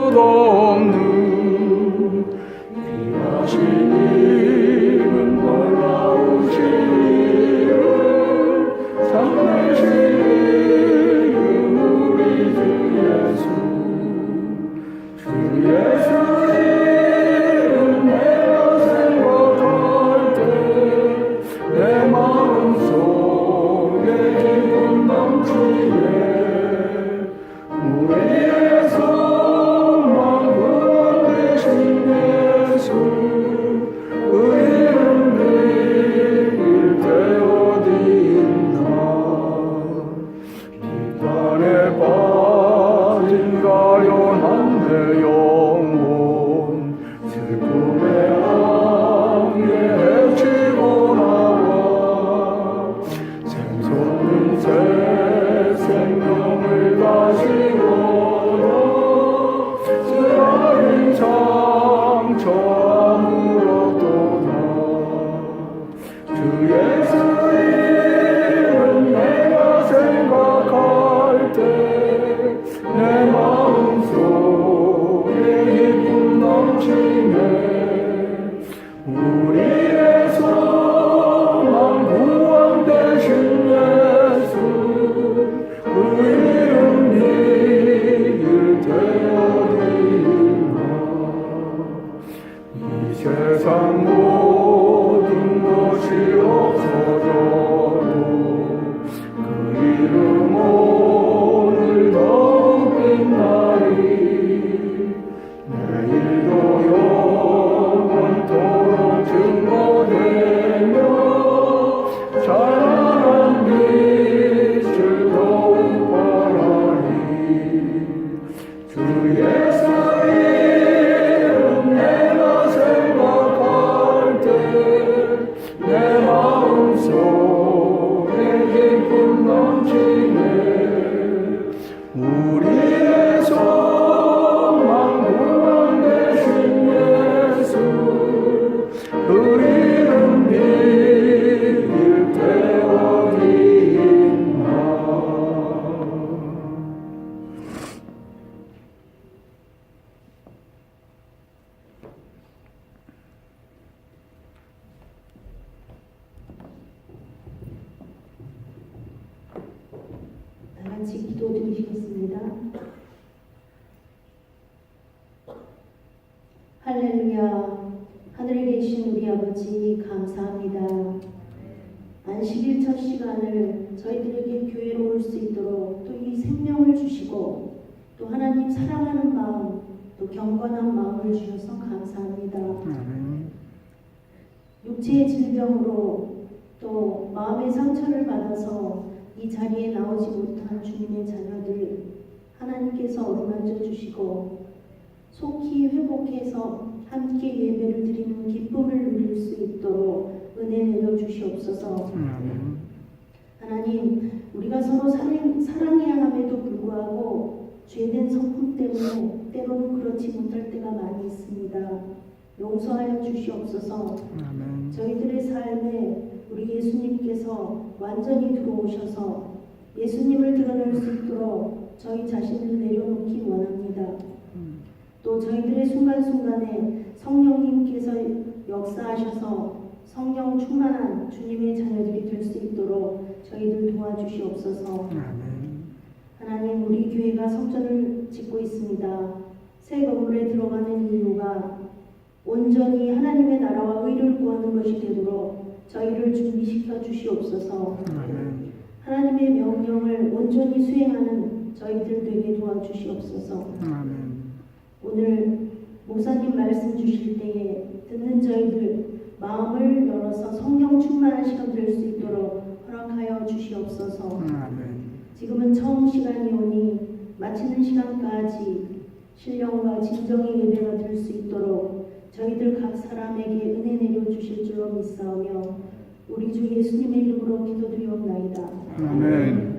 수도 없는 귀하신 이름 놀라우신 이름 참되신 이름 우리 주 예수 주 예수 이름 내가 생각할 때 내 마음속에 기쁨 넘치네 우리의 소망 구원 되신 예수 그 이름 빌릴 때 어디 있나 비단에 빠진 가련한 내 영혼 슬픔의 안개에 헤치고 나와 샘솟는 새 생명을 다시 얻어 쓰라린 상처 아무렇도다 주 예수 이름 내가 생각할 때 내 마음속에 기쁨 넘치네 우리의 소망 구원 되신 예수 그 이름 빌릴 때 어디 있나 이 세상 모든 것이 없어져도 그 이름 오늘 더욱 빛나리 내일도 영원토록 증거되며 찬란한 빛을 더욱 발하리 주 예수 이름 내가 생각할 때 내 마음속에 기쁨 넘치네 우리의 소망 구원 되신 예수 그 이름 빌릴 때 어디 있나 다 같이 기도 드리시겠습니다. 할렐루야. 하늘에 계신 우리 아버지 감사합니다. 안식일 첫 시간을 저희들에게 교회로 올 수 있도록 또 이 생명을 주시고 또 하나님 사랑하는 마음 또 경건한 마음을 주셔서 감사합니다. 육체의 질병으로 또 마음의 상처를 받아서 이 자리에 나오지 못한 주님의 자녀들 하나님께서 어루만져 주시고 속히 회복해서 함께 예배를 드리는 기쁨을 누릴 수 있도록 은혜 내려 주시옵소서. 하나님 우리가 서로 사랑해야 함에도 불구하고 죄된 성품 때문에 때로는 그렇지 못할 때가 많이 있습니다. 용서하여 주시옵소서. 저희들의 삶에 우리 예수님께서 완전히 들어오셔서 예수님을 드러낼 수 있도록 저희 자신을 내려놓기 원합니다. 또 저희들의 순간순간에 성령님께서 역사하셔서 성령 충만한 주님의 자녀들이 될 수 있도록 저희들 도와주시옵소서. 하나님 우리 교회가 성전을 짓고 있습니다. 새 건물에 들어가는 이유가 온전히 하나님의 나라와 의를 구하는 것이 되도록 저희를 준비시켜 주시옵소서. 하나님의 명령을 온전히 수행하는 저희들 되게 도와주시옵소서. 오늘 목사님 말씀 주실 때에 듣는 저희들 마음을 열어서 성령 충만한 시간 될 수 있도록 허락하여 주시옵소서. 지금은 처음 시간이 오니 마치는 시간까지 신령과 진정의 예배가 될 수 있도록 저희들 각 사람에게 은혜 내려 주실 줄로 믿사오며 우리 주 예수님의 이름으로 기도드리옵나이다. 아멘.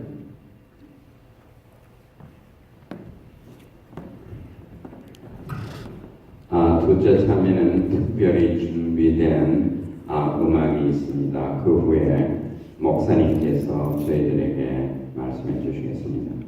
둘째 참에는 특별히 준비된 음악이 있습니다. 그 후에 목사님께서 저희들에게 말씀해 주시겠습니다.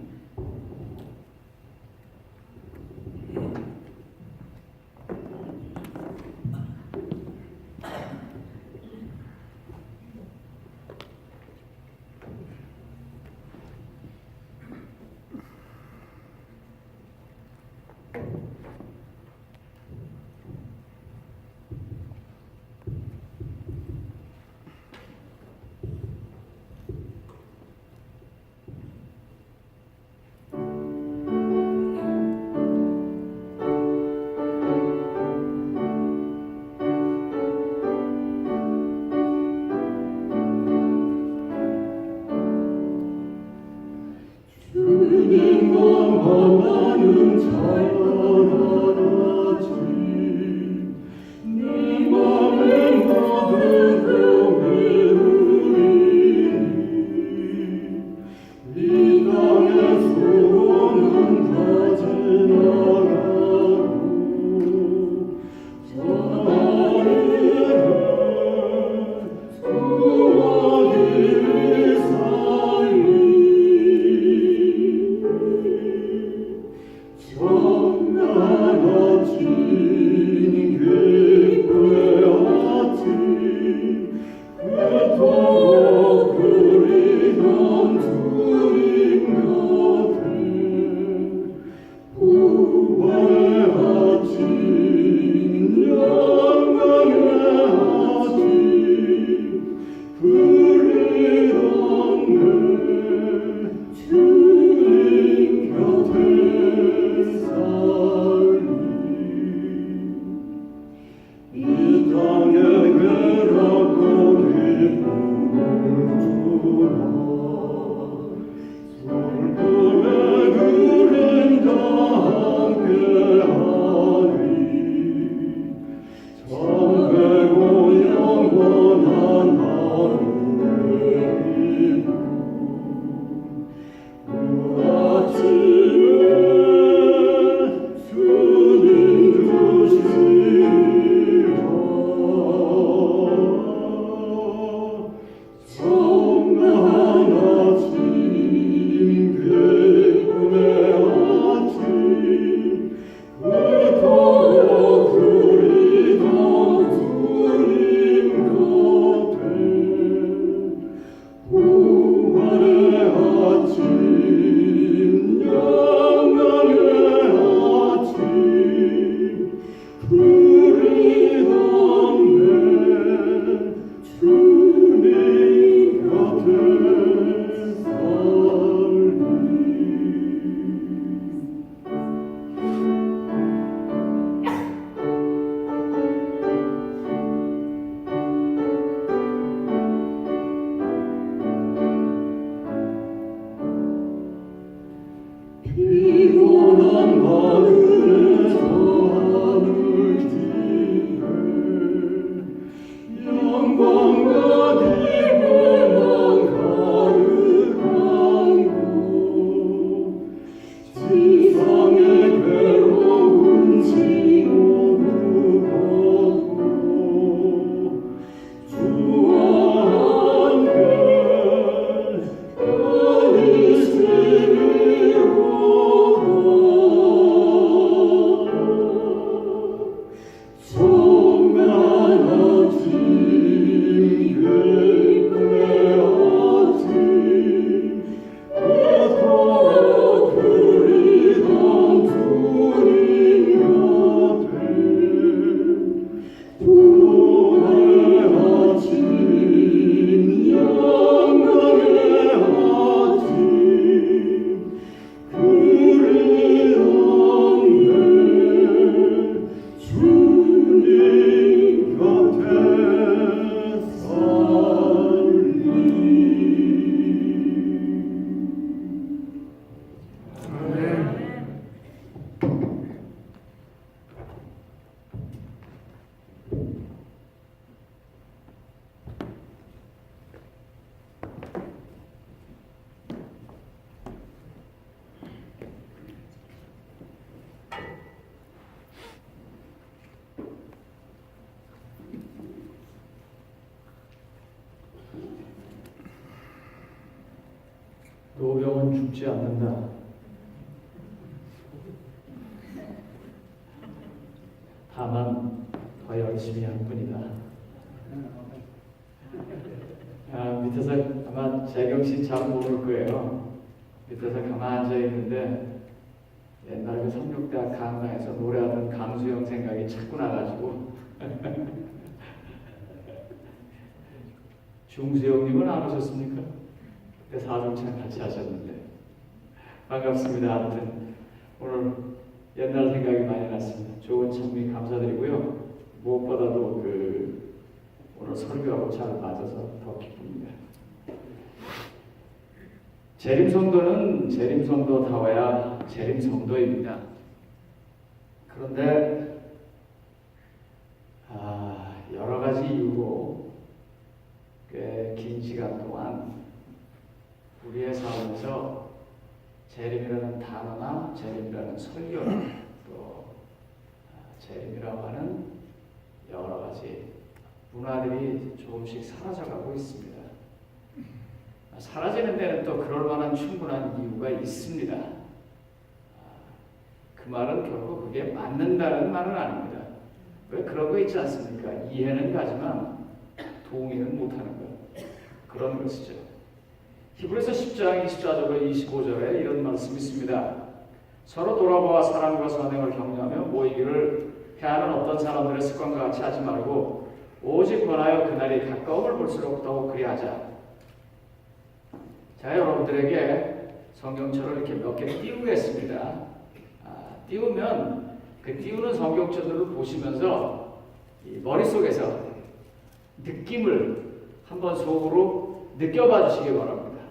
노병은 죽지 않는다. 다만 더 열심히 할 뿐이다. 밑에서 아마 재경 씨 잘 모를 거예요. 밑에서 가만히 앉아 있는데 옛날 그 성육대학 강당에서 노래하던 강수영 생각이 자꾸 나가지고 중수영님은 안 오셨습니까? 그때 사중창 같이 하셨는데 반갑습니다. 아무튼 오늘 옛날 생각이 많이 났습니다. 좋은 찬미 감사드리고요. 무엇보다도 오늘 설교하고 잘 맞아서 더 기쁩니다. 재림성도는 재림성도다워야 재림성도입니다. 그런데 여러 가지 이유로 꽤 긴 시간 동안 우리의 삶에서 재림이라는 단어나 재림이라는 설교나 또 재림이라고 하는 여러 가지 문화들이 조금씩 사라져가고 있습니다. 사라지는 데는 또 그럴 만한 충분한 이유가 있습니다. 그 말은 결국 그게 맞는다는 말은 아닙니다. 왜 그런 거 있지 않습니까? 이해는 가지만 동의는 못하는 것. 그런 것이죠. 히브리서 10장 24절과 25절에 이런 말씀이 있습니다. 서로 돌아보아 사랑과 선행을 격려하며 모이기를 해하는 어떤 사람들의 습관과 같이 하지 말고 오직 권하여 그날이 가까움을 볼수록 더욱 그리하자. 자, 여러분들에게 성경처럼 이렇게 몇 개 띄우겠습니다. 띄우면 그 띄우는 성경처들을 보시면서 이 머릿속에서 느낌을 한번 속으로 느껴봐 주시기 바랍니다.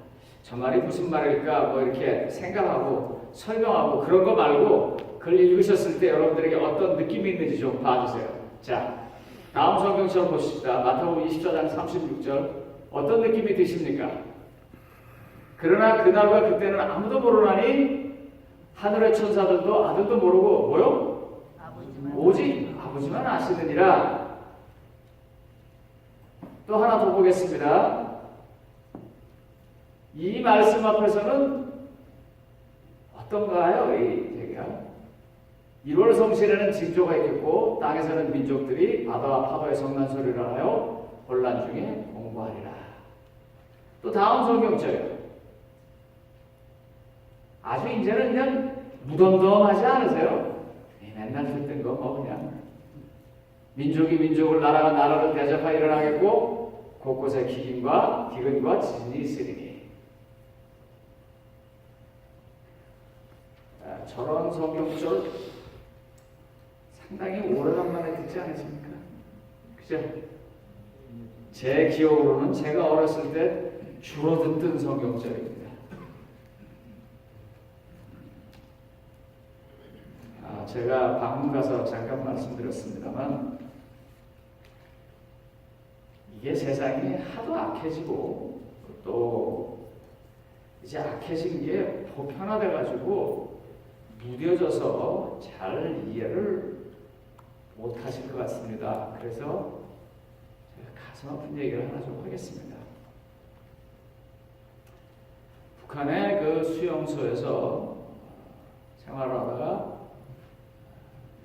저 말이 무슨 말일까 뭐 이렇게 생각하고 설명하고 그런 거 말고 그걸 읽으셨을 때 여러분들에게 어떤 느낌이 있는지 좀 봐주세요. 자, 다음 성경처럼 보십시다. 마태복음 24장 36절 어떤 느낌이 드십니까? 그러나 그날과 그때는 아무도 모르나니 하늘의 천사들도 아들도 모르고 뭐요? 오직 아버지만 아시느니라. 또 하나 더 보겠습니다. 이 말씀 앞에서는 어떤가요? 이 얘기가 1월 성실에는 징조가 있겠고 땅에서는 민족들이 바다와 파도의 성난 소리를 하여 혼란 중에 공부하리라. 또 다음 성경절이요. 아주 이제는 그냥 무덤덤하지 않으세요? 맨날 듣던 거 뭐 그냥 민족이 민족을 나라가 나라를 대적하여 일어나겠고 곳곳에 기근과 지진이 있으리니. 저런 성경절 상당히 오래간만에 듣지 않으십니까? 그죠? 제 기억으로는 제가 어렸을 때 주로 듣던 성경절입니다. 제가 방문 가서 잠깐 말씀드렸습니다만 이게 세상이 하도 악해지고 또 이제 악해진 게 보편화돼 가지고 무뎌져서 잘 이해를 못하실 것 같습니다. 그래서 제가 가슴 아픈 얘기를 하나 좀 하겠습니다. 북한의 그 수용소에서 생활하다가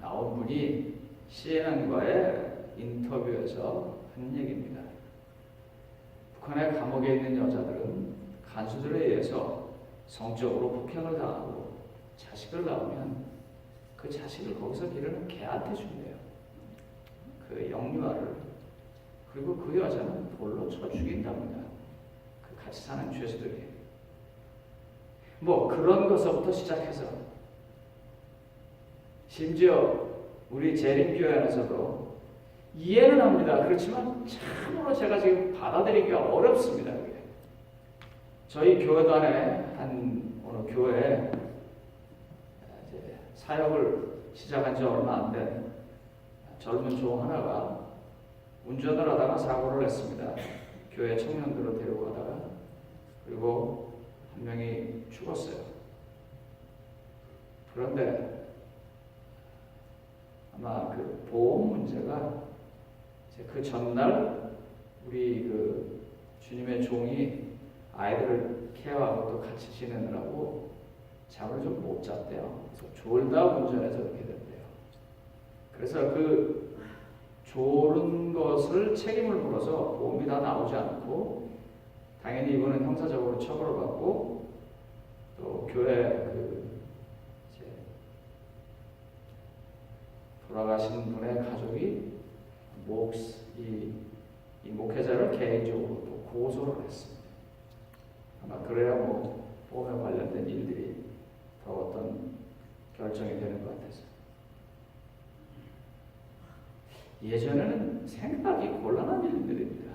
나온 분이 CNN과의 인터뷰에서 한 얘기입니다. 북한의 감옥에 있는 여자들은 간수들에 의해서 성적으로 폭행을 당하고 자식을 낳으면 그 자식을 거기서 기르는 개한테 준대요. 그 영유아를. 그리고 그 여자는 돌로 쳐 죽인답니다. 그 같이 사는 죄수들이. 뭐 그런 것부터 시작해서 심지어 우리 재림교회 안에서도 이해는 합니다. 그렇지만 참으로 제가 지금 받아들이기가 어렵습니다. 그게. 저희 교회단에 한 어느 교회에 이제 사역을 시작한 지 얼마 안 된 젊은 종 하나가 운전을 하다가 사고를 냈습니다. 교회 청년들을 데리고 가다가. 그리고 한 명이 죽었어요. 그런데 아마 그 보험 문제가 그 전날 우리 그 주님의 종이 아이들을 케어하고 또 같이 지내느라고 잠을 좀 못 잤대요. 그래서 졸다 운전해서 그렇게 됐대요. 그래서 그 졸은 것을 책임을 물어서 보험이 다 나오지 않고 당연히 이거는 형사적으로 처벌을 받고 또 교회 그 이제 돌아가신 분의 가족이 이 목회자를 개인적으로 또 고소를 했습니다. 아마 그래야 뭐 보험에 관련된 일들이 더 어떤 결정이 되는 것 같아서. 예전에는 생각이 곤란한 일들입니다.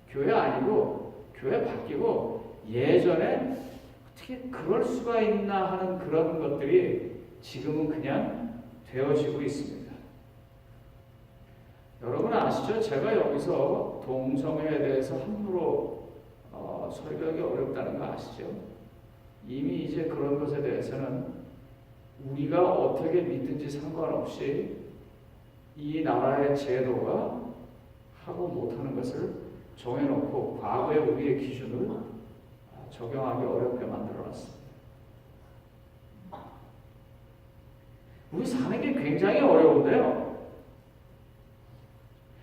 교회 아니고 교회 바뀌고 예전에 어떻게 그럴 수가 있나 하는 그런 것들이 지금은 그냥 되어지고 있습니다. 여러분 아시죠? 제가 여기서 동성애에 대해서 함부로 설교하기 어렵다는 거 아시죠? 이미 이제 그런 것에 대해서는 우리가 어떻게 믿든지 상관없이 이 나라의 제도가 하고 못하는 것을 정해놓고 과거의 우리의 기준을 적용하기 어렵게 만들어놨습니다. 우리 사는 게 굉장히 어려운데요.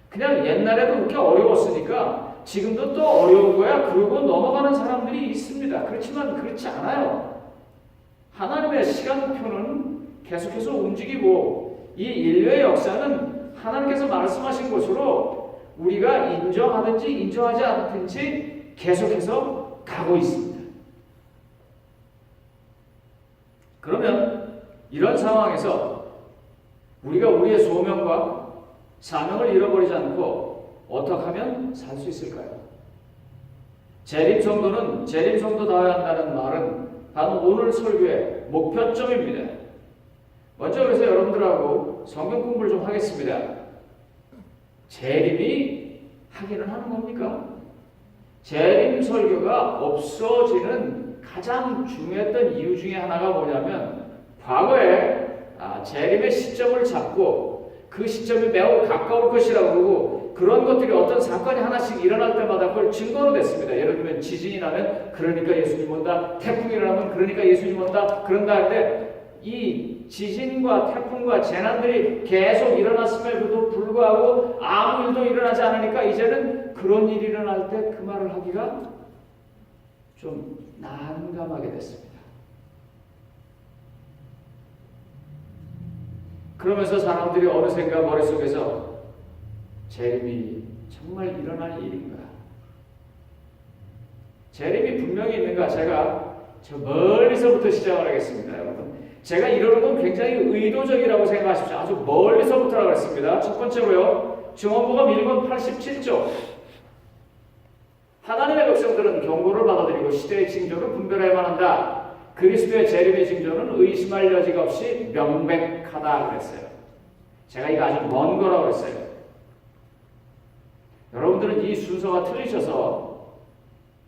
그냥 옛날에도 그렇게 어려웠으니까 지금도 또 어려운 거야 그러고 넘어가는 사람들이 있습니다. 그렇지만 그렇지 않아요. 하나님의 시간표는 계속해서 움직이고 이 인류의 역사는 하나님께서 말씀하신 것으로 우리가 인정하든지 인정하지 않든지 계속해서 가고 있습니다. 그러면 이런 상황에서 우리가 우리의 소명과 사명을 잃어버리지 않고 어떻게 하면 살 수 있을까요? 재림성도다워야 한다는 말은 바로 오늘 설교의 목표점입니다. 먼저 그래서 여러분들하고 성경 공부를 좀 하겠습니다. 재림이 하기는 하는 겁니까? 재림 설교가 없어지는 가장 중요했던 이유 중에 하나가 뭐냐면 과거에 재림의 시점을 잡고 그 시점이 매우 가까울 것이라고 그러고 그런 것들이 어떤 사건이 하나씩 일어날 때마다 그걸 증거로 냈습니다. 예를 들면 지진이 나면 그러니까 예수님 온다. 태풍이 일어나면 그러니까 예수님 온다. 그런다 할 때 이 지진과 태풍과 재난들이 계속 일어났음에도 불구하고 아무 일도 일어나지 않으니까 이제는 그런 일이 일어날 때 그 말을 하기가 좀 난감하게 됐습니다. 그러면서 사람들이 어느샌가 머릿속에서 재림이 정말 일어날 일인가? 재림이 분명히 있는가? 제가 저 멀리서부터 시작을 하겠습니다, 여러분. 제가 이러는 건 굉장히 의도적이라고 생각하십시오. 아주 멀리서부터라고 했습니다. 첫 번째로요. 증언복음 1권 87조. 하나님의 백성들은 경고를 받아들이고 시대의 징조를 분별해야만 한다. 그리스도의 재림의 징조는 의심할 여지가 없이 명백하다 그랬어요. 제가 이거 아주 먼 거라고 했어요. 여러분들은 이 순서가 틀리셔서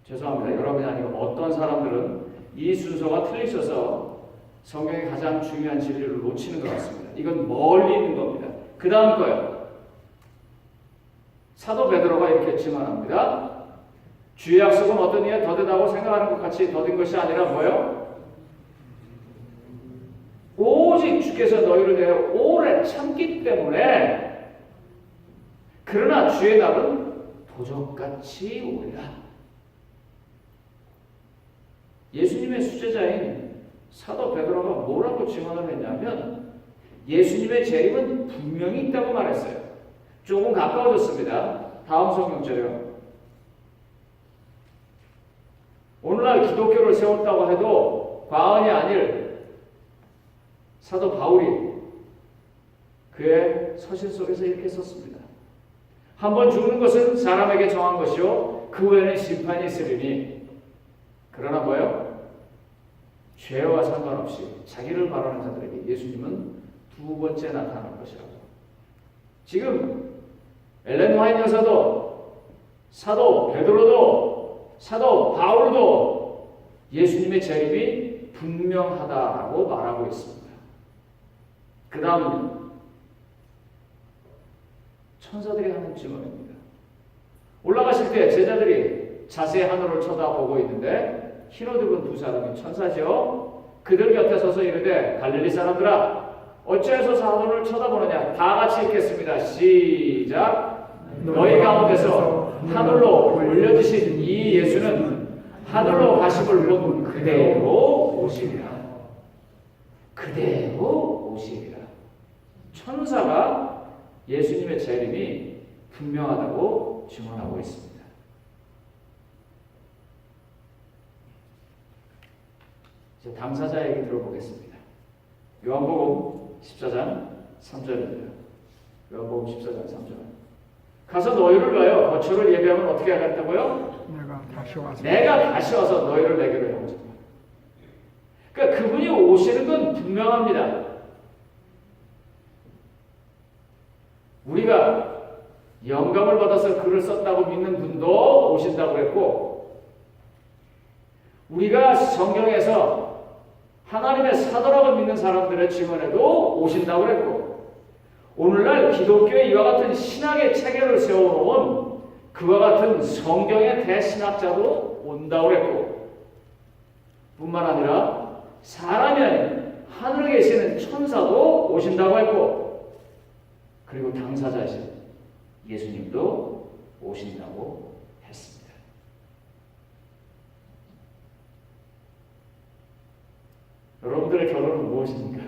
죄송합니다. 여러분이 아니고 어떤 사람들은 이 순서가 틀리셔서 성경의 가장 중요한 진리를 놓치는 것 같습니다. 이건 멀리 있는 겁니다. 그 다음 거요. 사도 베드로가 이렇게 증언합니다. 주의 약속은 어떤 이에 더디다고 생각하는 것 같이 더딘 것이 아니라 뭐요? 오직 주께서 너희를 대하여 오래 참기 때문에 그러나 주의 날은 도적같이 오리라. 예수님의 수제자인 사도 베드로가 뭐라고 증언을 했냐면 예수님의 재림은 분명히 있다고 말했어요. 조금 가까워졌습니다. 다음 성경절이요. 오늘날 기독교를 세웠다고 해도 과언이 아닐 사도 바울이 그의 서신 속에서 이렇게 썼습니다. 한번 죽는 것은 사람에게 정한 것이요 그 후에는 심판이 있으리니 그러나 뭐요? 죄와 상관없이 자기를 바라는 자들에게 예수님은 두 번째 나타날 것이라고. 지금 엘렌 화이트 여사도 사도 베드로도 사도 바울도 예수님의 재림이 분명하다라고 말하고 있습니다. 그 다음은 천사들이 하는 증언입니다. 올라가실 때 제자들이 자세히 하늘을 쳐다보고 있는데 흰 옷 입은 두 사람이 천사죠. 그들 곁에 서서 이르되 갈릴리 사람들아 어찌해서 하늘을 쳐다보느냐. 다 같이 읽겠습니다. 시작. 너희 가운데서 하늘로 올려주신 이 예수는 하늘로 가심을 본 그대로 오시리라. 그대로 오시리라. 천사가 예수님의 재림이 분명하다고 증언하고 있습니다. 이제 당사자 얘기 들어보겠습니다. 요한복음 14장 3절입니다. 요한복음 14장 3절. 가서 너희를 위하여 거처를 예비하면 어떻게 하겠다고요? 내가 다시 와서 너희를 내게로 영접하라. 그러니까 그분이 오시는 건 분명합니다. 우리가 영감을 받아서 글을 썼다고 믿는 분도 오신다고 했고, 우리가 성경에서 하나님의 사도라고 믿는 사람들의 증언에도 오신다고 했고, 오늘날 기독교의 이와 같은 신학의 체계를 세워놓은 그와 같은 성경의 대신학자도 온다고 했고, 뿐만 아니라 사람이 아닌 하늘에 계시는 천사도 오신다고 했고, 그리고 당사자이신 예수님도 오신다고 했습니다. 여러분들의 결론은 무엇입니까?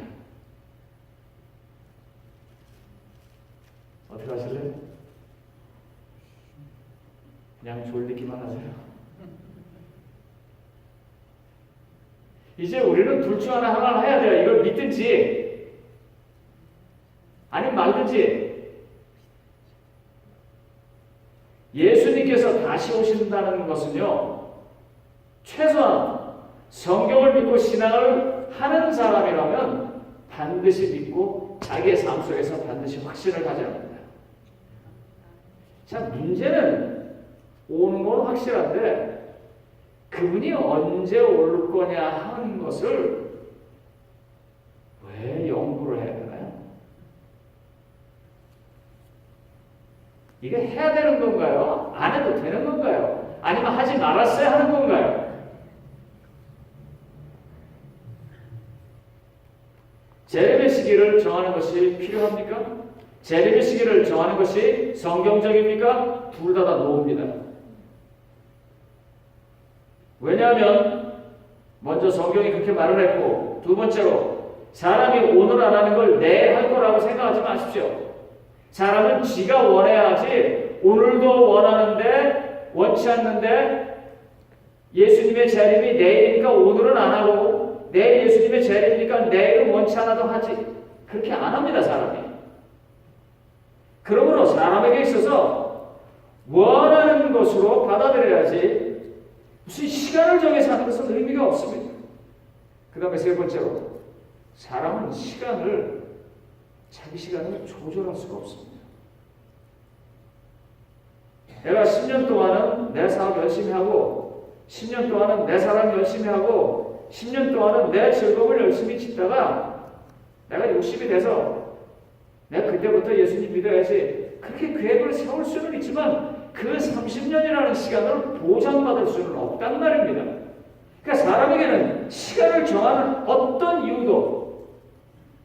어떻게 하실래요? 그냥 졸리기만 하세요. 이제 우리는 둘 중 하나를 해야 돼요. 이걸 믿든지 아니면 말든지. 예수님께서 다시 오신다는 것은요, 최소한 성경을 믿고 신앙을 하는 사람이라면 반드시 믿고 자기의 삶 속에서 반드시 확신을 가져야 합니다. 자, 문제는 오는 건 확실한데 그분이 언제 올 거냐 하는 것을 왜 연구를 해야 되나요? 이게 해야 되는 건가요? 안 해도 되는 건가요? 아니면 하지 말았어야 하는 건가요? 재림의 시기를 정하는 것이 필요합니까? 재림의 시기를 정하는 것이 성경적입니까? 둘 다 노입니다. 왜냐하면 먼저 성경이 그렇게 말을 했고, 두 번째로 사람이 오늘 안 하는 걸 내일 할 거라고 생각하지 마십시오. 사람은 지가 원해야 하지 오늘도 원하는데 원치 않는데 예수님의 재림이 내일이니까 오늘은 안 하고 내일 예수님의 재림이니까 내일은 원치 않아도 하지, 그렇게 안 합니다, 사람이. 그러므로 사람에게 있어서 원하는 것으로 받아들여야지 무슨 시간을 정해서 하는 것은 의미가 없습니다. 그 다음에 세 번째로, 사람은 자기 시간을 조절할 수가 없습니다. 내가 10년 동안은 내 사업 열심히 하고 10년 동안은 내 사람 열심히 하고 10년 동안은 내 즐거움을 열심히 짓다가 내가 60이 돼서 내가 그때부터 예수님 믿어야지, 그렇게 계획을 세울 수는 있지만 그 30년이라는 시간을 보장받을 수는 없단 말입니다. 그러니까 사람에게는 시간을 정하는 어떤 이유도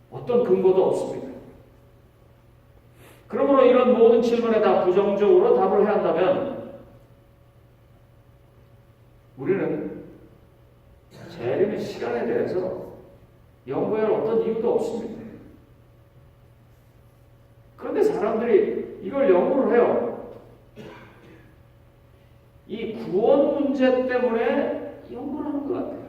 어떤 근거도 없습니다. 그러므로 이런 모든 질문에 다 부정적으로 답을 해야 한다면 우리는 재림의 시간에 대해서 연구할 어떤 이유도 없습니다. 그런데 사람들이 이걸 연구를 해요. 이 구원 문제 때문에 연구를 하는 것 같아요.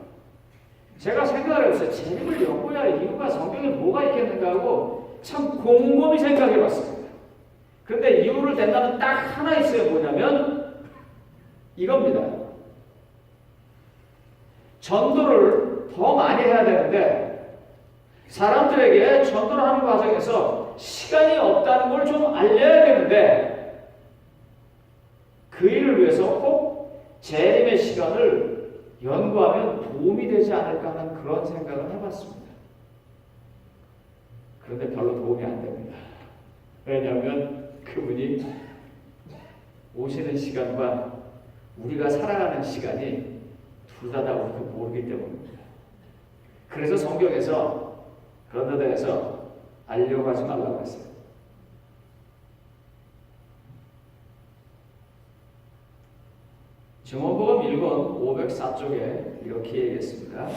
제가 생각을 해봤어요. 재림을 연구할 이유가 성경에 뭐가 있겠는가 하고 참 곰곰이 생각해 봤습니다. 그런데 이유를 댄다면 딱 하나 있어요. 뭐냐면 이겁니다. 전도를 더 많이 해야 되는데 사람들에게 전도를 하는 과정에서 시간이 없다는 걸 좀 알려야 되는데 그 일을 위해서 꼭 재림의 시간을 연구하면 도움이 되지 않을까 하는 그런 생각을 해봤습니다. 그런데 별로 도움이 안 됩니다. 왜냐하면 그분이 오시는 시간과 우리가 살아가는 시간이 둘 다 우리가 모르기 때문입니다. 그래서 성경에서 그런 데 대해서 알려고 하지 말라고 했어요. 증언복음 1권 504쪽에 이렇게 얘기했습니다.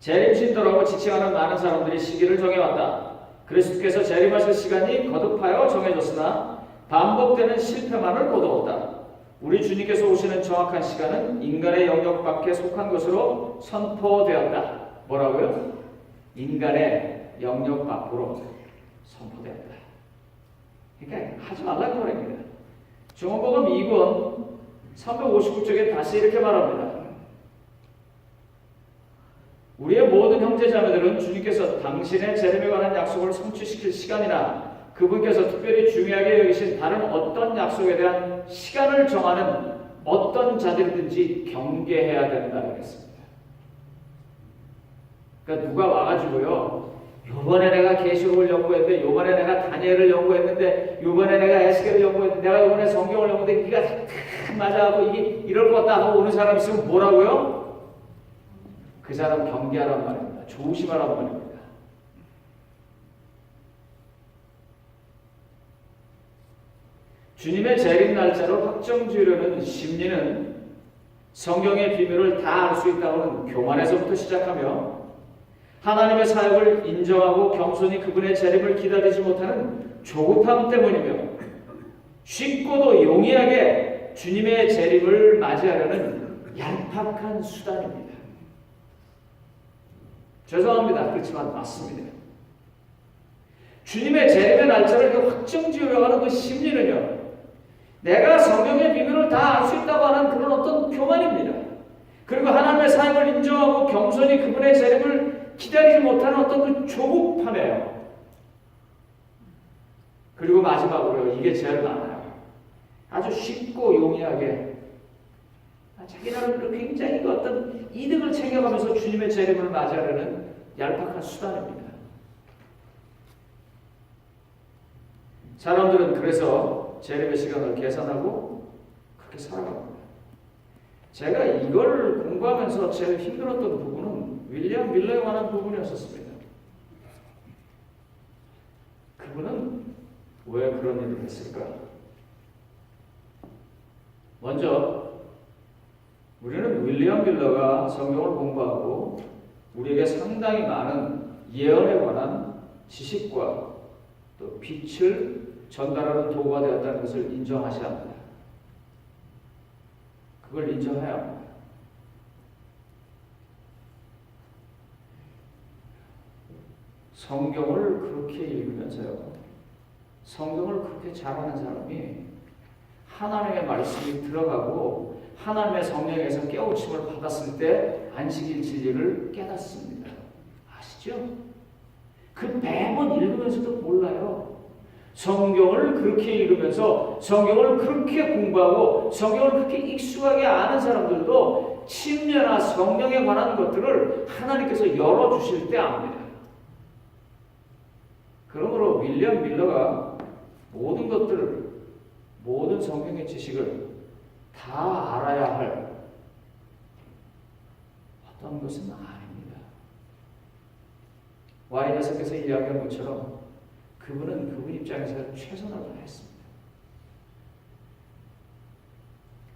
재림 신도라고 지칭하는 많은 사람들이 시기를 정해왔다. 그리스도께서 재림하실 시간이 거듭하여 정해졌으나 반복되는 실패만을 거두었다. 우리 주님께서 오시는 정확한 시간은 인간의 영역 밖에 속한 것으로 선포되었다. 뭐라고요? 인간의 영역 밖으로 선포되었다. 그러니까 하지 말라는 거랍니다. 증언복음 2권 359쪽에 다시 이렇게 말합니다. 우리의 모든 형제자매들은 주님께서 당신의 재림에 관한 약속을 성취시킬 시간이나 그분께서 특별히 중요하게 여기신 다른 어떤 약속에 대한 시간을 정하는 어떤 자들이든지 경계해야 된다고 했습니다. 그러니까 누가 와가지고요, 요번에 내가 계시록을 연구했는데, 요번에 내가 다니엘을 연구했는데, 요번에 내가 에스겔을 연구했는데, 내가 요번에 성경을 연구했는데 네가 딱 맞아하고 이게 이럴 것 같다 하고 오는 사람 있으면 뭐라고요? 그 사람 경계하란 말입니다. 조심하라는 말입니다. 주님의 재림 날짜를 확정지으려는 심리는 성경의 비밀을 다 알 수 있다고는 교만에서부터 시작하며 하나님의 사역을 인정하고 겸손히 그분의 재림을 기다리지 못하는 조급함 때문이며 쉽고도 용이하게 주님의 재림을 맞이하려는 얄팍한 수단입니다. 죄송합니다. 그렇지만 맞습니다. 주님의 재림의 날짜를 확정지으려고 하는 그 심리는요, 내가 성경의 비밀을 다 알 수 있다고 하는 그런 어떤 교만입니다. 그리고 하나님의 사역을 인정하고 겸손히 그분의 재림을 기다리지 못하는 어떤 그 조급함이에요. 그리고 마지막으로 이게 제일 많아요. 아주 쉽고 용이하게 자기 나름대로 굉장히 그 어떤 이득을 챙겨가면서 주님의 재림을 맞이하려는 얄팍한 수단입니다. 사람들은 그래서 재림의 시간을 계산하고 그렇게 살아갑니다. 제가 이걸 공부하면서 제일 힘들었던 부분은 윌리엄 밀러에 관한 부분이었습니다. 그분은 왜 그런 일을 했을까? 먼저 우리는 윌리엄 밀러가 성경을 공부하고 우리에게 상당히 많은 예언에 관한 지식과 또 빛을 전달하는 도구가 되었다는 것을 인정하셔야 합니다. 그걸 인정해야 합니다. 성경을 그렇게 읽으면서요, 성경을 그렇게 잘하는 사람이 하나님의 말씀이 들어가고 하나님의 성령에서 깨우침을 받았을 때 안식일 진리를 깨닫습니다. 아시죠? 그 매번 읽으면서도 몰라요. 성경을 그렇게 읽으면서 성경을 그렇게 공부하고 성경을 그렇게 익숙하게 아는 사람들도 침례나 성령에 관한 것들을 하나님께서 열어주실 때 압니다. 그러므로 윌리엄 밀러가 모든 것들을, 모든 성경의 지식을 다 알아야 할 어떤 것은 아닙니다. 와이너스께서 이야기한 것처럼 그분은 그분 입장에서 최선을 다했습니다.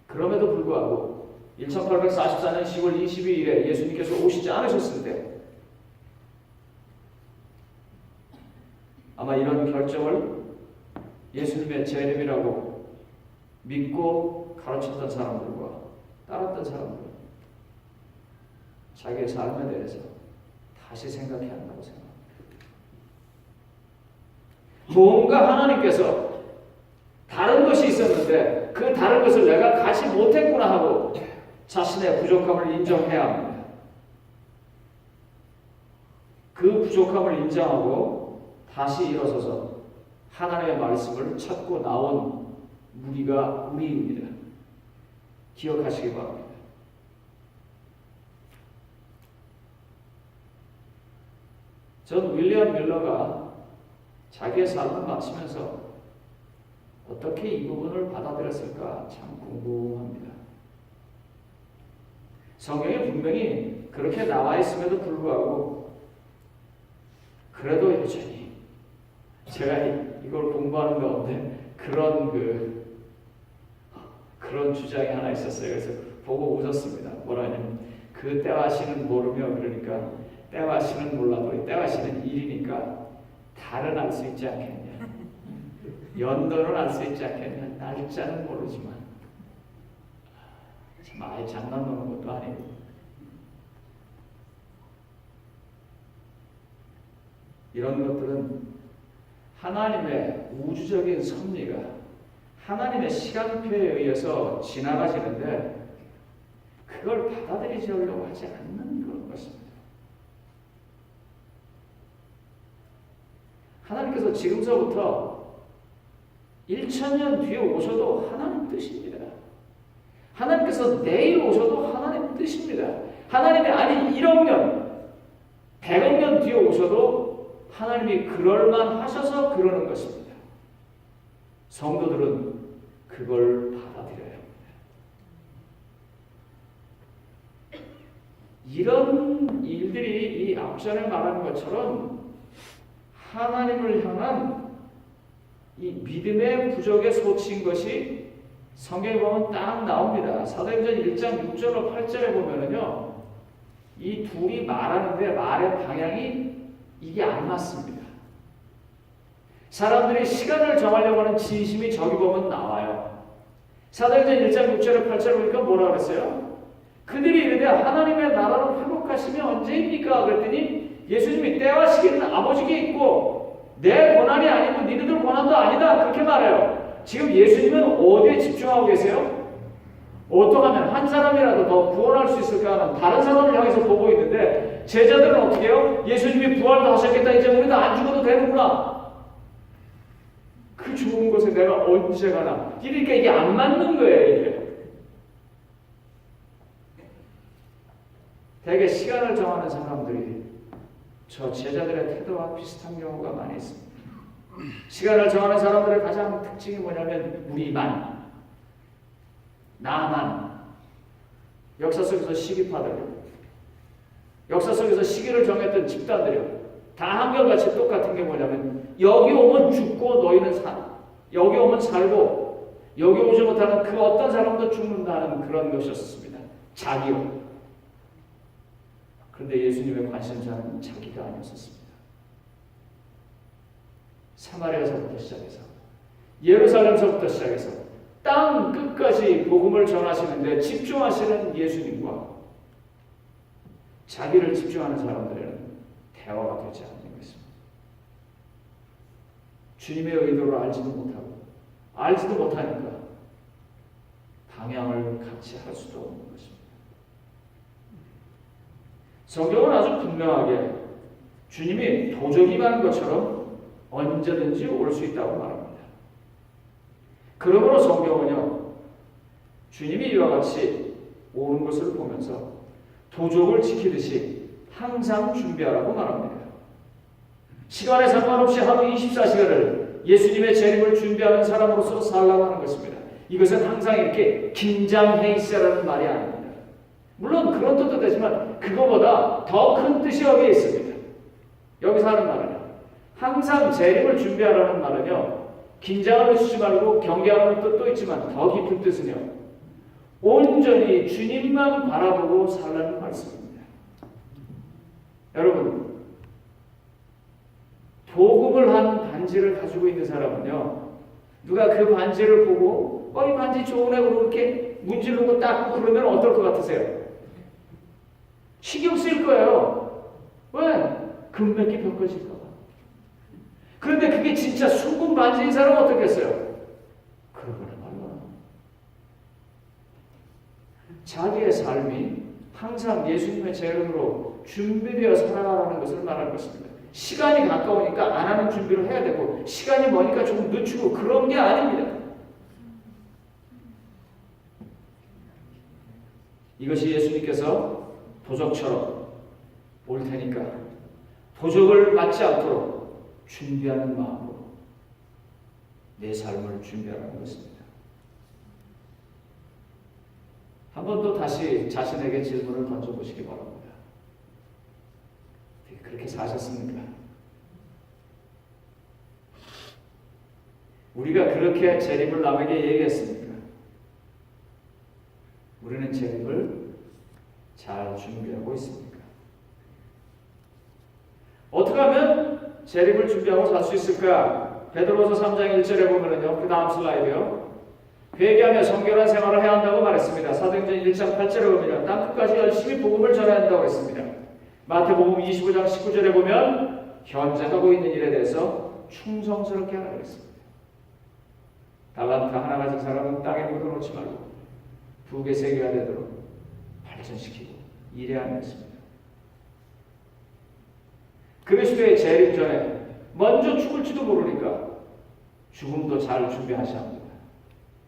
그럼에도 불구하고 1844년 10월 22일에 예수님께서 오시지 않으셨을 때 아마 이런 결정을 예수님의 재림이라고 믿고 가르쳤던 사람들과 따랐던 사람들은 자기의 삶에 대해서 다시 생각해야 한다고 생각합니다. 뭔가 하나님께서 다른 것이 있었는데 그 다른 것을 내가 가지 못했구나 하고 자신의 부족함을 인정해야 합니다. 그 부족함을 인정하고 다시 일어서서 하나님의 말씀을 찾고 나온 무리가 우리입니다. 기억하시기 바랍니다. 전 윌리엄 밀러가 자기의 삶을 마치면서 어떻게 이 부분을 받아들였을까 참 궁금합니다. 성경에 분명히 그렇게 나와 있음에도 불구하고 그래도 여전히 제가 이걸 공부하는 가운데 그런 주장이 하나 있었어요. 그래서 보고 웃었습니다. 뭐라냐면 그 때와 시는 모르며, 그러니까 때와 시는 몰라도 때와 시는 일이니까 달은 알 수 있지 않겠냐, 연도는 알 수 있지 않겠냐, 날짜는 모르지만 참 아예 장난 노는 것도 아니고 이런 것들은 하나님의 우주적인 섭리가 하나님의 시간표에 의해서 지나가지는데 그걸 받아들이려고 하지 않는 그런 것입니다. 하나님께서 지금서부터 1000년 뒤에 오셔도 하나님 뜻입니다. 하나님께서 내일 오셔도 하나님 뜻입니다. 하나님이 아니 1억 년, 100억 년 뒤에 오셔도 하나님이 그럴만 하셔서 그러는 것입니다. 성도들은 그걸 받아들여야 합니다. 이런 일들이 이 앞전에 말한 것처럼 하나님을 향한 이 믿음의 부족의 소치인 것이 성경에 보면 딱 나옵니다. 사도행전 1장 6절로 8절에 보면은요, 이 둘이 말하는데 말의 방향이 이게 안 맞습니다. 사람들이 시간을 정하려고 하는 진심이 저기 보면 나와요. 사도행전 1장 6절에 8절에 보니까 뭐라 그랬어요? 그들이 이르되 하나님의 나라를 회복하시면 언제입니까? 그랬더니 예수님이 때와 시기는 아버지께 있고 내 고난이 아니고 니네들 고난도 아니다. 그렇게 말해요. 지금 예수님은 어디에 집중하고 계세요? 어떻게 하면 한 사람이라도 더 구원할 수 있을까 하는 다른 사람을 향해서 보고 있는데 제자들은 어떻게 해요? 예수님이 부활도 하셨겠다. 이제 우리도 안 죽어도 되는구나. 그 좋은 곳에 내가 언제 가나. 그러니까 이게 안 맞는 거예요. 이게. 대개 시간을 정하는 사람들이 저 제자들의 태도와 비슷한 경우가 많이 있습니다. 시간을 정하는 사람들의 가장 특징이 뭐냐면 우리만, 나만, 역사 속에서 시기파들, 역사 속에서 시기를 정했던 집단들이요. 다 한결같이 똑같은 게 뭐냐면 여기 오면 죽고 너희는 여기 오면 살고 여기 오지 못하는 그 어떤 사람도 죽는다는 그런 것이었습니다. 자기요. 그런데 예수님의 관심사는 자기가 아니었었습니다. 사마리아서부터 시작해서 예루살렘서부터 시작해서 땅 끝까지 복음을 전하시는데 집중하시는 예수님과 자기를 집중하는 사람들에는 대화가 되지 않는 것입니다. 주님의 의도를 알지도 못하니까 방향을 같이 할 수도 없는 것입니다. 성경은 아주 분명하게 주님이 도적이만 것처럼 언제든지 올 수 있다고 말합니다. 그러므로 성경은요, 주님이 이와 같이 오는 것을 보면서 도적을 지키듯이 항상 준비하라고 말합니다. 시간에 상관없이 하루 24시간을 예수님의 재림을 준비하는 사람으로서 살라고 하는 것입니다. 이것은 항상 이렇게 긴장해 있어라는 말이 아닙니다. 물론 그런 뜻도 되지만 그거보다 더 큰 뜻이 여기에 있습니다. 여기서 하는 말은요, 항상 재림을 준비하라는 말은요, 긴장을 주지 말고 경계하는 뜻도 있지만 더 깊은 뜻은요, 온전히 주님만 바라보고 살라는 말씀입니다. 여러분, 복음을 한 반지를 가지고 있는 사람은요, 누가 그 반지를 보고 이 반지 좋은 애고 이렇게 문지르고 닦고 그러면 어떨 것 같으세요? 신경 쓰일 거예요. 왜? 금 몇 개 벗겨질까 봐. 그런데 그게 진짜 순금 반지인 사람은 어떻겠어요? 그러거나 말거나. 자기의 삶이 항상 예수님의 재림으로 준비되어 살아가는 것을 말할 것입니다. 시간이 가까우니까 안 하는 준비를 해야 되고 시간이 머니까 조금 늦추고 그런 게 아닙니다. 이것이 예수님께서 도적처럼 올 테니까 도적을 맞지 않도록 준비하는 마음으로 내 삶을 준비하라는 것입니다. 한 번 더 다시 자신에게 질문을 던져보시기 바랍니다. 그렇게 사셨습니까? 우리가 그렇게 재림을 남에게 얘기했습니까? 우리는 재림을 잘 준비하고 있습니까? 어떻게 하면 재림을 준비하고 살 수 있을까? 베드로서 3장 1절에 보면은요, 그 다음 슬라이드요. 회개하며 성결한 생활을 해야 한다고 말했습니다. 사도행전 1장 8절에 보면 땅 끝까지 열심히 복음을 전해야 한다고 했습니다. 마태복음 25장 19절에 보면 현재 하고 있는 일에 대해서 충성스럽게 하라고 했습니다. 달란트 하나 가진 사람은 땅에 묻어놓지 말고 두 개, 세 개가 되도록 발전시키고 일해야 했습니다. 그리스도의 재림 전에 먼저 죽을지도 모르니까 죽음도 잘 준비하셔야 합니다.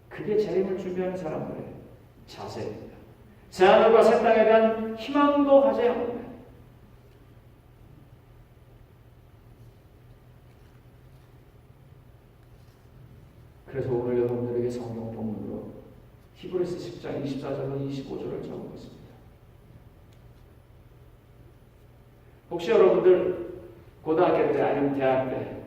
그게 재림을 준비하는 사람들의 자세입니다. 새하늘과 새 땅에 대한 희망도 가져야 합니다. 그래서 오늘 여러분들에게 성경 본문으로 히브리서 10장 24절로 25절을 적은 것입니다. 혹시 여러분들 고등학교 때 아니면 대학 때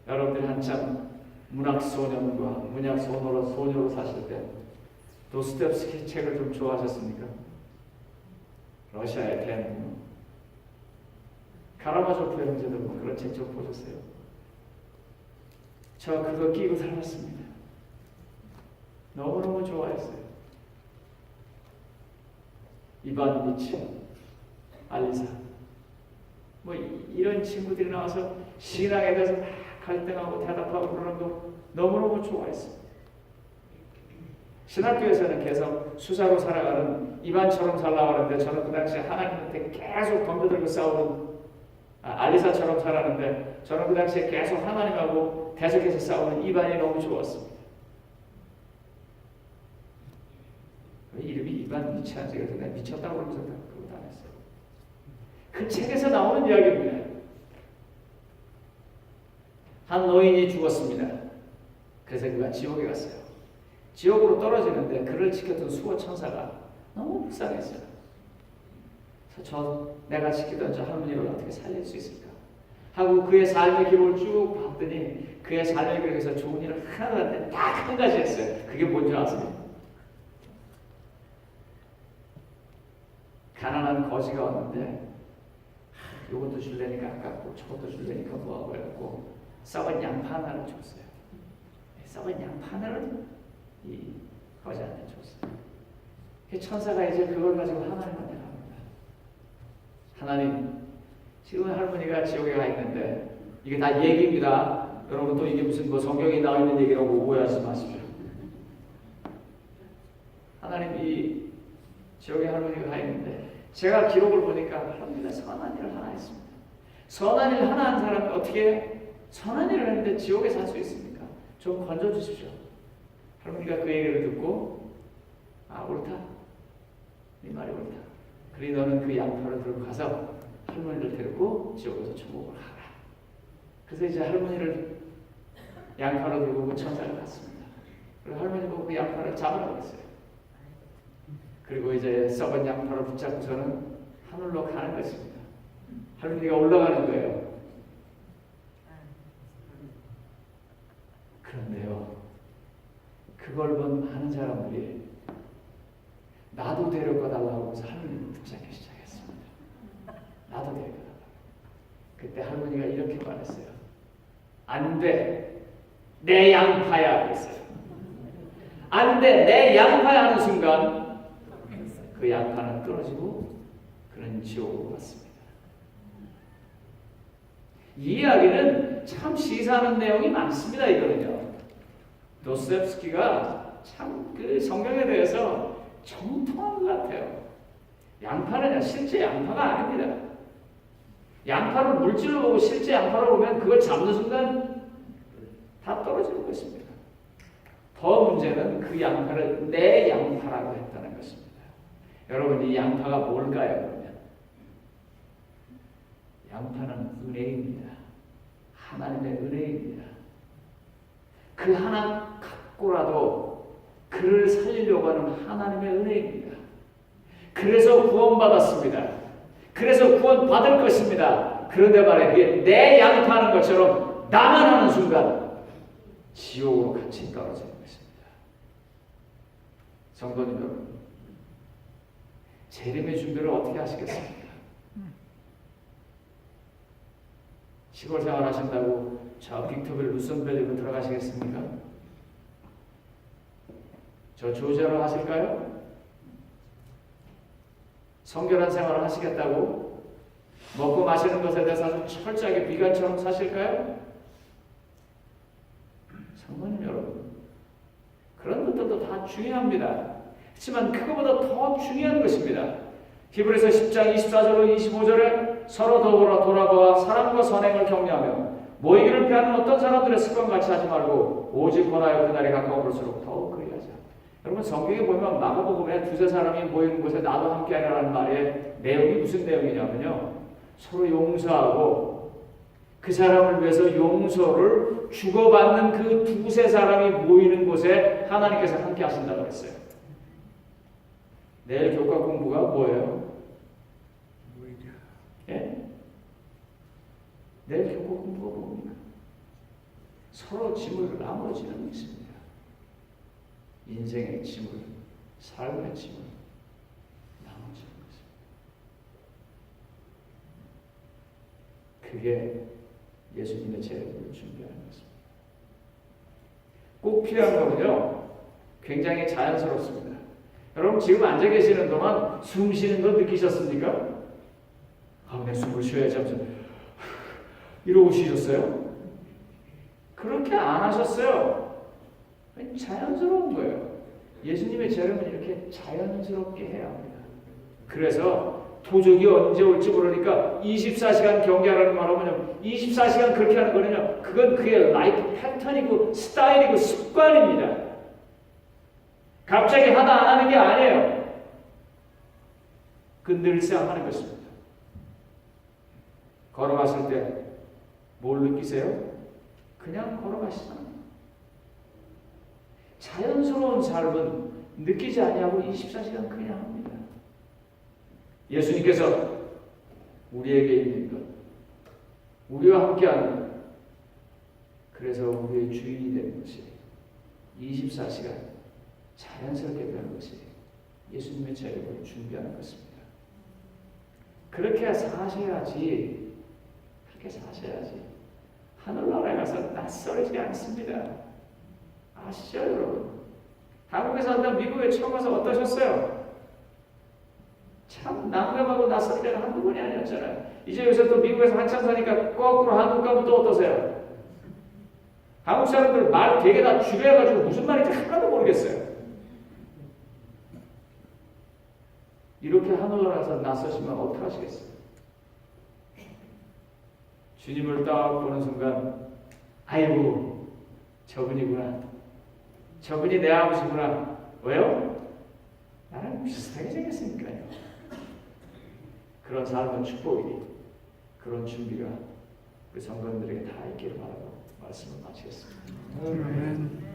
여러분들이 한참 문학소년과 문학소녀로 사실 때 도스토옙스키 책을 좀 좋아하셨습니까? 러시아의 대문호, 카라마조프 형제들 뭐 그런 책 좀 보셨어요? 저 그거 끼고 살았습니다. 너무너무 좋아했어요. 이반 니체, 알리사 뭐 이런 친구들이 나와서 신앙에 대해서 막 갈등하고 대답하고 그러는 거 너무너무 좋아했습니다. 신학교에서는 계속 수사로 살아가는 이반처럼 살라고 하는데 저는 그 당시에 하나님한테 계속 덤벼들고 싸우는 알리사처럼 살았는데 저는 그 당시에 계속 하나님하고 대적해서 싸우는 이반이 너무 좋았습니다. 이름이 이반 니체한지 그래서 내가 미쳤다고 그러면서 그거 안 했어요. 그 책에서 나오는 이야기입니다. 한 노인이 죽었습니다. 그래서 그가 지옥에 갔어요. 지옥으로 떨어지는데 그를 지켰던 수호 천사가 너무 불쌍했어요. 그래서 내가 지키던 저 할머니를 어떻게 살릴 수 있을까 하고 그의 삶의 기록을 쭉 봤더니 그의 삶의 기록에서 좋은 일을 하나도 안 했는데 딱 한 가지 했어요. 그게 뭔지 아세요? 가난한 거지가 왔는데 요것도 줄래니까 아깝고 저것도 줄래니까 뭐하고 해갖고 썩은 양파 하나를 줬어요. 썩은 양파 하나를 이 거지한테 줬어요. 천사가 이제 그걸 가지고 하나님한테 갑니다. 하나님, 지금 할머니가 지옥에 가 있는데 이게 다 얘기입니다. 여러분 또 이게 무슨 뭐 성경에 나와 있는 얘기라고 오해하지 마십시오. 하나님 이 지옥에 할머니가 가 있는데 제가 기록을 보니까 할머니가 선한 일을 하나 했습니다. 선한 일을 하나 한 사람이 어떻게 선한 일을 했는데 지옥에 살 수 있습니까? 좀 건져주십시오. 할머니가 그 얘기를 듣고 옳다. 네 말이 옳다. 그리 너는 그 양파를 들고 가서 할머니를 데리고 지옥에서 천국을 가라. 그래서 이제 할머니를 양파로 들고 그 천사를 갔습니다. 그리고 할머니 보고 그 양파를 잡으라고 했어요. 그리고 이제 썩은 양파를 붙잡고서는 하늘로 가는 것입니다. 할머니가 올라가는 거예요. 그런데요, 그걸 본 많은 사람들이 나도 데려가 달라고 해서 할머니를 붙잡기 시작했습니다. 나도 데려가 달라고. 그때 할머니가 이렇게 말했어요. 안 돼. 내 양파야. 그랬어요. 안 돼. 내 양파야 하는 순간 그 양파는 떨어지고 그는 지옥으로 갔습니다. 이 이야기는 참 시사하는 내용이 많습니다. 이거는요. 도스토옙스키가 참 그 성경에 대해서 정통한 것 같아요. 양파는 실제 양파가 아닙니다. 양파를 물질로 보고 실제 양파로 보면 그걸 잡는 순간 다 떨어지는 것입니다. 더 문제는 그 양파를 내 양파라고 했다는 것입니다. 여러분 이 양파가 뭘까요? 그러면 양파는 은혜입니다. 하나님의 은혜입니다. 그 하나 갖고라도 그를 살리려고 하는 하나님의 은혜입니다. 그래서 구원받았습니다. 그래서 구원받을 것입니다. 그런데 말이야 내 양파하는 것처럼 나만 하는 순간 지옥으로 같이 떨어지는 것입니다. 성도님 여러분, 재림의 준비를 어떻게 하시겠습니까? 시골 생활 하신다고 저 빅토빌 루슨밸리로 들어가시겠습니까? 저 조제로 하실까요? 성결한 생활을 하시겠다고 먹고 마시는 것에 대해서 철저하게 비관처럼 사실까요? 성도님 여러분, 그런 것들도 다 중요합니다. 하지만 그것보다 더 중요한 것입니다. 히브리서 10장 24절로 25절에 서로 더불어 돌아보아 사랑과 선행을 격려하며 모이기를 피하는 어떤 사람들의 습관같이 하지 말고 오직 권하여 그날이 가까울수록 더욱 그리하자. 여러분 성경에 보면 마가복음에 두세 사람이 모이는 곳에 나도 함께하라는 말의 내용이 무슨 내용이냐면요, 서로 용서하고 그 사람을 위해서 용서를 주고받는 그 두세 사람이 모이는 곳에 하나님께서 함께 하신다고 했어요. 내일 교과 공부가 뭐예요? 예? 내일 교과 공부가 뭡니까? 서로 짐을 나눠지는 것입니다. 인생의 짐을, 삶의 짐을 나눠지는 것입니다. 그게 예수님의 재림을 준비하는 것입니다. 꼭 필요한 거는요, 굉장히 자연스럽습니다. 여러분 지금 앉아 계시는 동안 숨 쉬는 거 느끼셨습니까? 내 숨을 쉬어야지 하면서 이러고 쉬셨어요? 그렇게 안 하셨어요. 자연스러운 거예요. 예수님의 재림은 이렇게 자연스럽게 해야 합니다. 그래서 도적이 언제 올지 모르니까 24시간 경계하라는 말하면요, 24시간 그렇게 하는 거는요, 그건 그의 라이프 패턴이고 스타일이고 습관입니다. 갑자기 하다 안 하는 게 아니에요. 그 늘상 하는 것입니다. 걸어갔을 때 뭘 느끼세요? 그냥 걸어가시잖아요. 자연스러운 삶은 느끼지 아니하고 24시간 그냥 합니다. 예수님께서 우리에게 있는 것, 우리와 함께하는 것, 그래서 우리의 주인이 되는 것이 24시간 자연스럽게 되는 것이 예수님의 재림을 준비하는 것입니다. 그렇게 사셔야지, 그렇게 사셔야지 하늘나라에 가서 낯설지 않습니다. 아시죠, 여러분? 한국에서 한다 미국에 처음 와서 어떠셨어요? 참 난감하고 낯설 때가 한두 번이 아니었잖아요. 이제 요새 또 미국에서 한참 사니까 거꾸로 한국 가면 또 어떠세요? 한국 사람들 말 되게 다 줄여가지고 무슨 말인지 하나도 모르겠어요. 이렇게 하늘나라에서 낯서시면 어떡하시겠어요? 주님을 딱 보는 순간, 아이고 저분이구나, 저분이 내 아버지구나. 왜요? 나랑 비슷하게 생겼으니까요. 그런 삶은 축복이, 그런 준비가 우리 성도님들에게 다 있기를 바라고 말씀을 마치겠습니다. 아멘.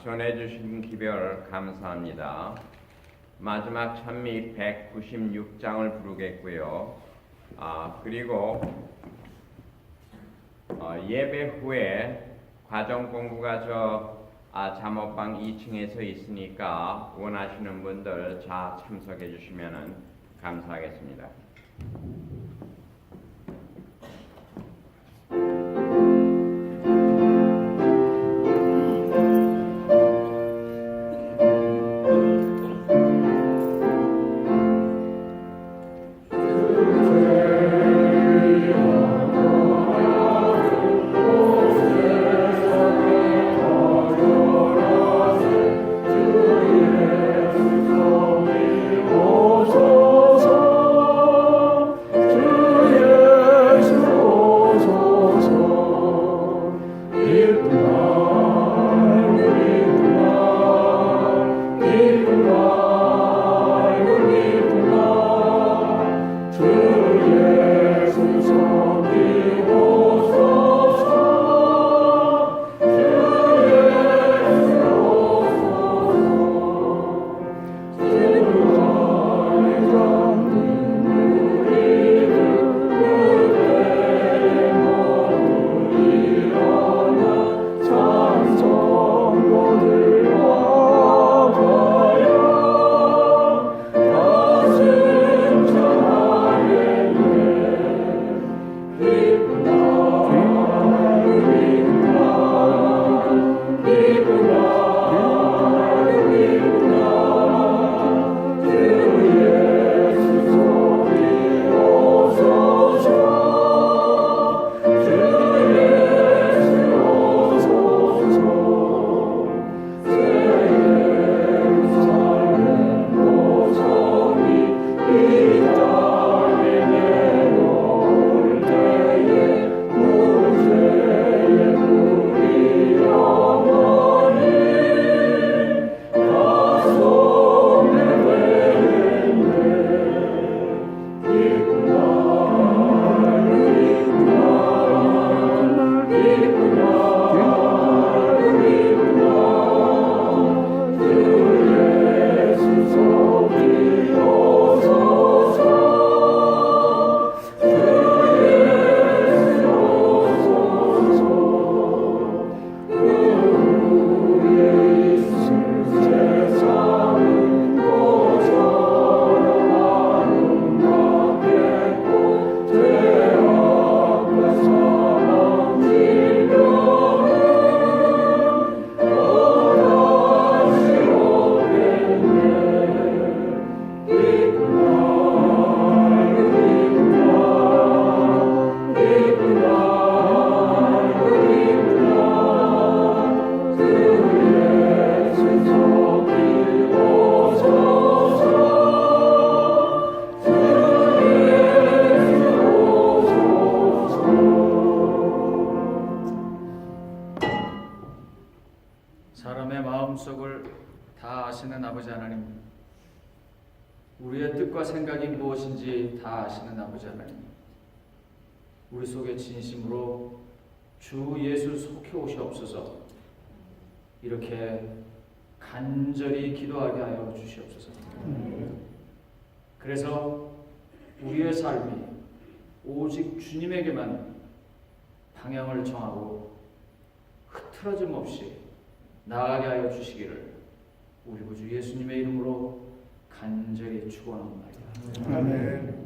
전해주신 기별 감사합니다. 마지막 찬미 196장을 부르겠고요. 그리고 예배 후에 과정 공부가 잠옷방 2층에서 있으니까 원하시는 분들 자 참석해 주시면 감사하겠습니다. Yeah. 아버지 하나님, 우리의 뜻과 생각이 무엇인지 다 아시는 아버지 하나님, 우리 속에 진심으로 주 예수 속해 오시옵소서. 이렇게 간절히 기도하게 하여 주시옵소서. 그래서 우리의 삶이 오직 주님에게만 방향을 정하고 흐트러짐 없이 나아가게 하여 주시기를 우리 구주 예수님의 이름으로 간절히 축원합니다. 아멘.